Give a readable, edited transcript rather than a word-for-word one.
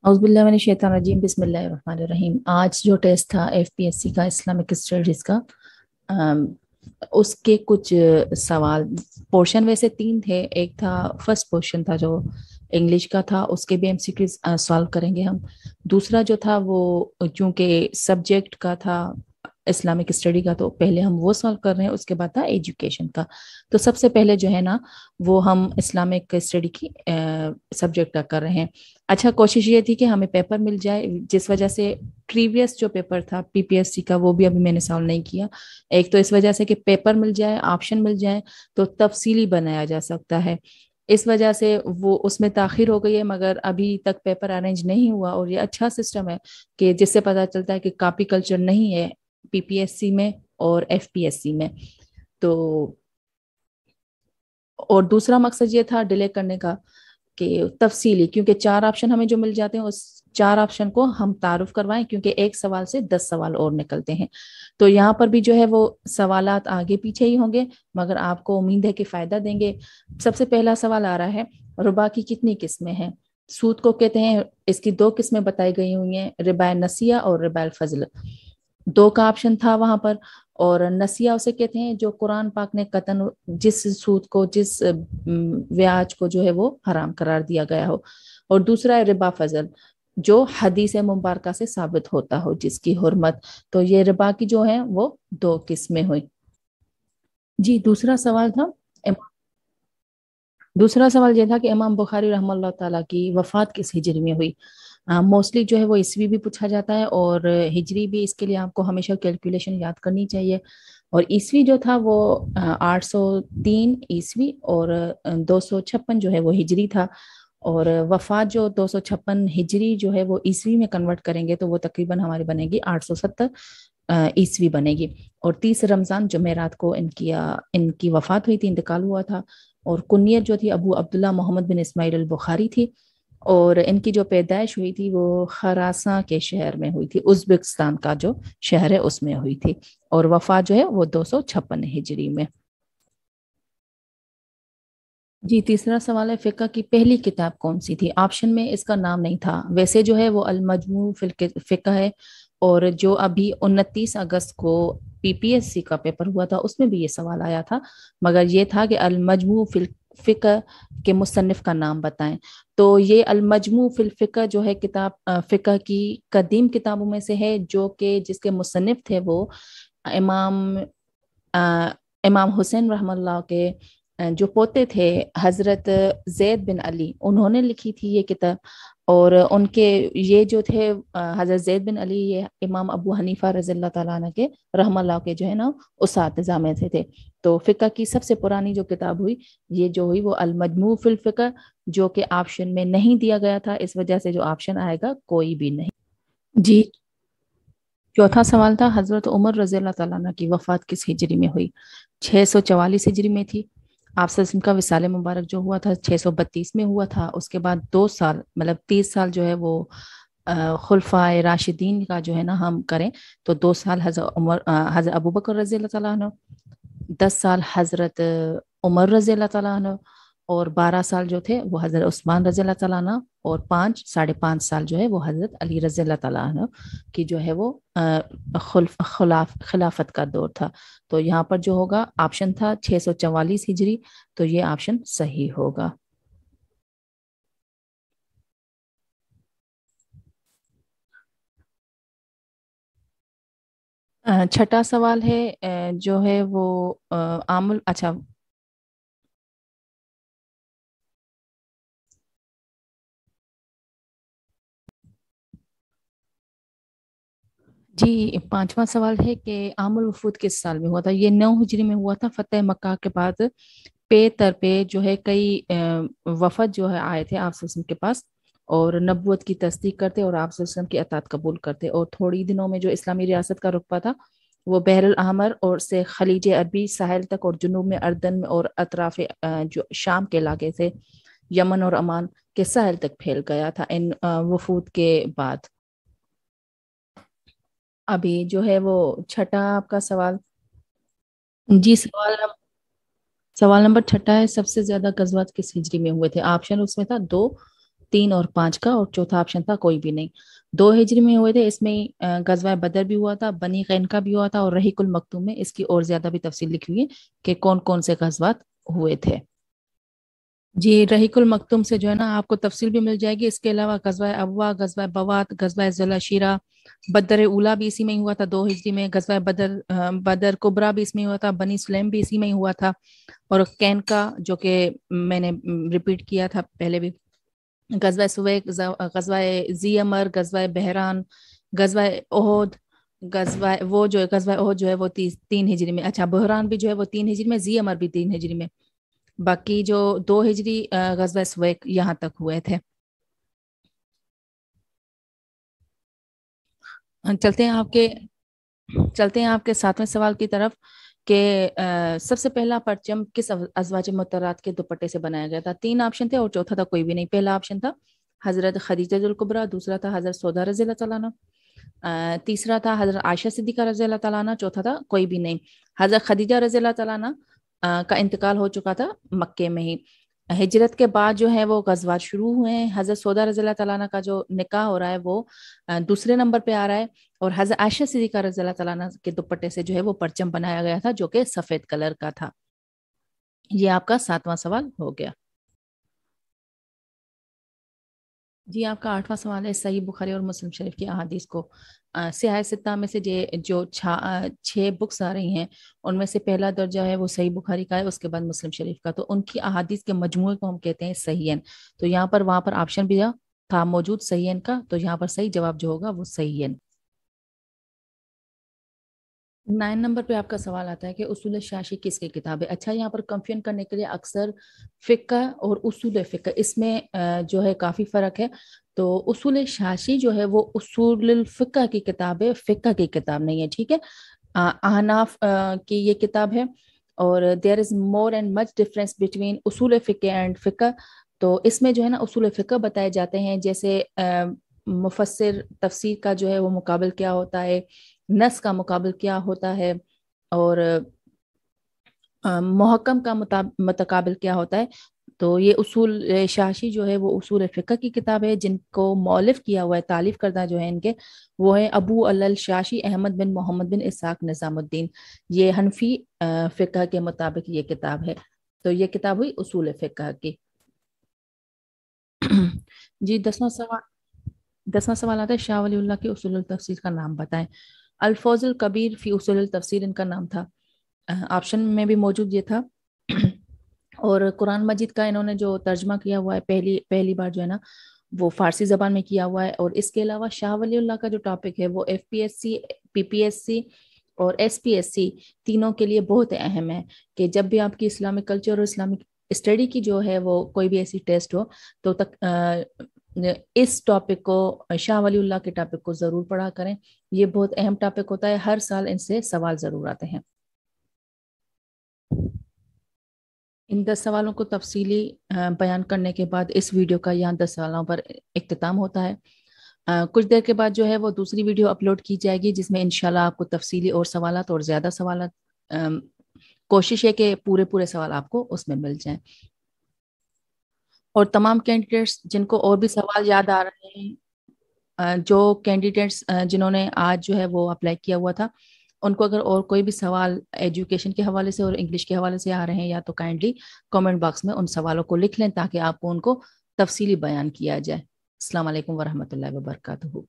औज़ुबिल्लाहि बिस्मिल्लाहिर्रहमानिर्रहीम। आज जो टेस्ट था एफपीएससी का इस्लामिक स्टडीज़ का, अम, उसके कुछ सवाल पोर्शन वैसे तीन थे। एक था, फर्स्ट पोर्शन था जो इंग्लिश का था, उसके भी एमसीक्यूज सॉल्व करेंगे हम। दूसरा जो था वो चूंकि सब्जेक्ट का था इस्लामिक स्टडी का, तो पहले हम वो सॉल्व कर रहे हैं, उसके बाद था एजुकेशन का। तो सबसे पहले जो है ना, वो हम इस्लामिक स्टडी की सब्जेक्ट का कर रहे हैं। अच्छा, कोशिश ये थी कि हमें पेपर मिल जाए, जिस वजह से प्रीवियस जो पेपर था पीपीएससी का वो भी अभी मैंने सॉल्व नहीं किया। एक तो इस वजह से कि पेपर मिल जाए, ऑप्शन मिल जाए, तो तफसीली बनाया जा सकता है। इस वजह से वो उसमें ताखिर हो गई है, मगर अभी तक पेपर अरेंज नहीं हुआ। और ये अच्छा सिस्टम है कि जिससे पता चलता है कि कॉपी कल्चर नहीं है पीपीएससी में और एफपीएससी में। तो और दूसरा मकसद ये था डिले करने का कि तफसीली, क्योंकि चार ऑप्शन हमें जो मिल जाते हैं उस चार ऑप्शन को हम तारुफ करवाएं, क्योंकि एक सवाल से 10 सवाल और निकलते हैं। तो यहाँ पर भी जो है वो सवालात आगे पीछे ही होंगे, मगर आपको उम्मीद है कि फायदा देंगे। सबसे पहला सवाल आ रहा है, रुबा की कितनी किस्में हैं? सूद को कहते हैं, इसकी दो किस्में बताई गई हुई हैं, रिबा नसिया और रिबा फजल। दो का ऑप्शन था वहां पर। और नसिया उसे कहते हैं जो कुरान पाक ने कतन, जिस सूद को, जिस ब्याज को जो है वो हराम करार दिया गया हो। और दूसरा है रिबा फजल, जो हदीस मुबारका से साबित होता हो, जिसकी हुर्मत। तो ये रिबा की जो है वो दो किस्में हुई। जी, दूसरा सवाल ये था कि इमाम बुखारी रहमतुल्लाह ताला की वफात किस हिजरी में हुई? मोस्टली जो है वो ईस्वी भी पूछा जाता है और हिजरी भी। इसके लिए आपको हमेशा कैलकुलेशन याद करनी चाहिए। और ईस्वी जो था वो 803 ईस्वी, और 256 जो है वो हिजरी था। और वफात जो 256 हिजरी जो है वो ईस्वी में कन्वर्ट करेंगे तो वो तकरीबन हमारी बनेगी 870 ईस्वी बनेगी। और 30 रमज़ान जुमेरात को इनकी वफात हुई थी, इंतकाल हुआ था। और कुनियत जो थी अबू अब्दुल्ला मोहम्मद बिन इस्माइल अल बुखारी थी। और इनकी जो पैदाइश हुई थी वो खरासा के शहर में हुई थी, उज्बेकिस्तान का जो शहर है उसमें हुई थी। और वफात जो है वो 256 हिजरी में। जी, तीसरा सवाल है, फिका की पहली किताब कौन सी थी? ऑप्शन में इसका नाम नहीं था। वैसे जो है वो अल मजमू फिल फिका है। और जो अभी 29 अगस्त को पीपीएससी का पेपर हुआ था उसमें भी ये सवाल आया था, मगर ये था कि अल मजमू फिल फिका के मुसन्निफ का नाम बताएं। तो ये अल मजमू फिल फिका जो है किताब फिका की कदीम किताबों में से है, जो कि जिसके मुसन्निफ थे वो इमाम अ, इमाम हुसैन रहमतुल्लाह के जो पोते थे, हजरत जैद बिन अली, उन्होंने लिखी थी ये किताब। और उनके ये जो थे हजरत जैद बिन अली, ये इमाम अबू हनीफा रज़ियल्लाहु ताला अन्हु के रहमतुल्लाह के जो है ना उसातिज़ा में से थे। तो फिका की सबसे पुरानी जो किताब हुई, ये जो हुई वो अल मजमू फिल फिका, जो कि ऑप्शन में नहीं दिया गया था, इस वजह से जो ऑप्शन आएगा कोई भी नहीं। जी, चौथा सवाल था, हजरत उमर रज़ियल्लाहु ताला अन्हु की वफात किस हिजरी में हुई? 644 हिजरी में थी। आप सल्लल्लाहु का विसाल मुबारक जो हुआ था 632 में हुआ था। उसके बाद 2 साल, मतलब 30 साल जो है वो खुलफाए राशिदीन का जो है ना हम करें, तो 2 साल हजरत अबू बकर रज़ियल्लाहु ताला अन्हु, 10 साल हजरत उमर रज़ियल्लाहु ताला अन्हु, और 12 साल जो थे वो हजरत उस्मान रज़ियल्लाहु ताला अन्हु, और 5 साढ़े 5 साल जो है वो हजरत अली रज़ियल्लाहु ताला अन्हु की जो है वो खिलाफत का दौर था। तो यहाँ पर जो होगा ऑप्शन था 644 हिजरी, तो ये ऑप्शन सही होगा। छठा सवाल है, जो है वो आमुल, अच्छा। जी, पांचवा सवाल है कि आमुल वफूद किस साल में हुआ था? ये 9 हिजरी में हुआ था, फतेह मक्का के बाद। पे दर पे जो है कई वफद जो है आए थे आप के पास, और नबूवत की तस्दीक करते और आप की अतात कबूल करते। और थोड़ी दिनों में जो इस्लामी रियासत का रुतबा था वो बहरुल अहमर और से खलीज अरबी साहिल तक, और जुनूब में अर्दन में और अतराफ जो शाम के इलाके से यमन और अमान के साहिल तक फैल गया था इन वफूद के बाद। अभी जो है वो छठा आपका सवाल। जी, सवाल नंबर छठा है, सबसे ज्यादा गजवात किस हिजरी में हुए थे? ऑप्शन उसमें था दो, 3 और 5 का, और चौथा ऑप्शन था कोई भी नहीं। 2 हिजरी में हुए थे, इसमें गजवा बदर भी हुआ था, बनी कैनका भी हुआ था, और रहीकुल मखतूम में इसकी और ज्यादा भी तफसील लिखी हुई है कि कौन कौन से गजवात हुए थे। जी, रहीकुल मखतूम से जो है ना आपको तफसील भी मिल जाएगी। इसके अलावा गजवा अबवा, गजवा बवात, गजवा जलाशिरा, बदर उला भी इसी में ही हुआ था 2 हिजरी में, गजवा बदर कुबरा भी इसमें हुआ था, बनी सुलैम भी इसी में ही हुआ था, और कैन का जो कि मैंने रिपीट किया था पहले भी, गजवा सुवैक, गजवा जी अमर, गजवा बहरान, गजवा ओहद, गजवा वो जो है गजवा ओहद जो है वो 3 हिजरी में, अच्छा बहरान भी जो है वो 3 हिजरी में, जी अमर भी 3 हिजरी में। बाकी जो 2 हिजरी गजवा सुवैक यहाँ तक हुए थे। चलते हैं आपके चलते हैं आपके 7वें सवाल की तरफ कि सबसे पहला परचम किस अजवाज मुतहरात के दुपट्टे से बनाया गया था। 3 ऑप्शन थे और चौथा था कोई भी नहीं। पहला ऑप्शन था हजरत खदीजा कुबरा, दूसरा था हजरत सौदा रज़ी अल्लाह तआला अन्हा, तीसरा था हजरत आयशा सिद्दीका रज़ी अल्लाह तआला अन्हा, चौथा था कोई भी नहीं। हजरत खदीजा रज़ी अल्लाह तआला अन्हा का इंतकाल हो चुका था मक्के में ही। हिजरत के बाद जो है वो गजवात शुरू हुए हैं। हजरत सौदा रज़ी अल्लाह तआला अन्हा का जो निकाह हो रहा है वो दूसरे नंबर पे आ रहा है, और हजरत आयशा सिद्दीका रज़ी अल्लाह तआला अन्हा के दुपट्टे से जो है वो परचम बनाया गया था जो कि सफेद कलर का था। ये आपका 7वां सवाल हो गया। जी, आपका 8वां सवाल है सही बुखारी और मुस्लिम शरीफ की अहादीस को सिहाह सित्ता में से जो 6 बुक्स आ रही हैं उनमें से पहला दर्जा है वो सही बुखारी का है, उसके बाद मुस्लिम शरीफ का, तो उनकी अहादीस के मजमूए को हम कहते हैं सहीहन। तो यहाँ पर वहां पर ऑप्शन भी था मौजूद सहीहन का, तो यहाँ पर सही जवाब जो होगा वो सहीहन। 9 नंबर पे आपका सवाल आता है कि उसूल शाशी किसकी किताब है। अच्छा, यहाँ पर कंफ्यूजन करने के लिए अक्सर फिक्का और उसूल फिक्का इसमें जो है काफी फर्क है। तो उसूल शाशी जो है वो उसूल फिक्का की किताब है, फिक्का की किताब नहीं है, ठीक है। अहनाफ की ये किताब है, और there is more and much difference between उसूल फिक्का एंड फिक्का। तो इसमें जो है ना उसूल फिक्का बताए जाते हैं, जैसे मुफस्सिर तफसीर का जो है वो मुकाबल क्या होता है, नस का मुकाबल क्या होता है, और मुहक्कम का मुतकाबिल क्या होता है। तो ये उसूल शाशी जो है वो उसूल फ़िक़्ह की किताब है, जिनको मौलिफ किया हुआ है, तालीफ करदा जो है इनके, वो है अबू अल शाशी अहमद बिन मोहम्मद बिन इसाक निज़ामुद्दीन। ये हनफी फ़िक़्ह के मुताबिक ये किताब है। तो ये किताब हुई उसूल फ़िक़्ह की। जी, 10वां सवाल आता है शाह वलीउल्लाह के उसूल तफसीर का नाम बताएं। अल्फौजुल कबीर फी उसूल तफसीर इनका नाम था। ऑप्शन में भी मौजूद ये था। और कुरान मजीद का इन्होंने जो तर्जमा किया हुआ है पहली पहली बार जो है ना वो फारसी जबान में किया हुआ है। और इसके अलावा शाह वलीउल्लाह का जो टॉपिक है वो एफपीएससी, पीपीएससी और एसपीएससी तीनों के लिए बहुत अहम है, कि जब भी आपकी इस्लामिक कल्चर और इस्लामिक स्टडी की जो है वो कोई भी ऐसी टेस्ट हो तो इस टॉपिक को, शाह वलीउल्लाह के टॉपिक को जरूर पढ़ा करें। ये बहुत अहम टॉपिक होता है, हर साल इनसे सवाल जरूर आते हैं। इन 10 सवालों को तफसीली बयान करने के बाद इस वीडियो का यहाँ 10 सवालों पर इख्तिताम होता है। कुछ देर के बाद जो है वो दूसरी वीडियो अपलोड की जाएगी, जिसमें इंशाल्लाह आपको तफसीली और सवालात और ज़्यादा सवालात, कोशिश है कि पूरे पूरे सवाल आपको उसमें मिल जाएं। और तमाम कैंडिडेट्स जिनको और भी सवाल याद आ रहे हैं, जो कैंडिडेट्स जिन्होंने आज जो है वो अप्लाई किया हुआ था, उनको अगर और कोई भी सवाल एजुकेशन के हवाले से और इंग्लिश के हवाले से आ रहे हैं या तो काइंडली कमेंट बॉक्स में उन सवालों को लिख लें ताकि आपको उनको तफसीली बयान किया जाए। अस्सलाम वालेकुम वरहमतुल्लाहि वबरकातुहू।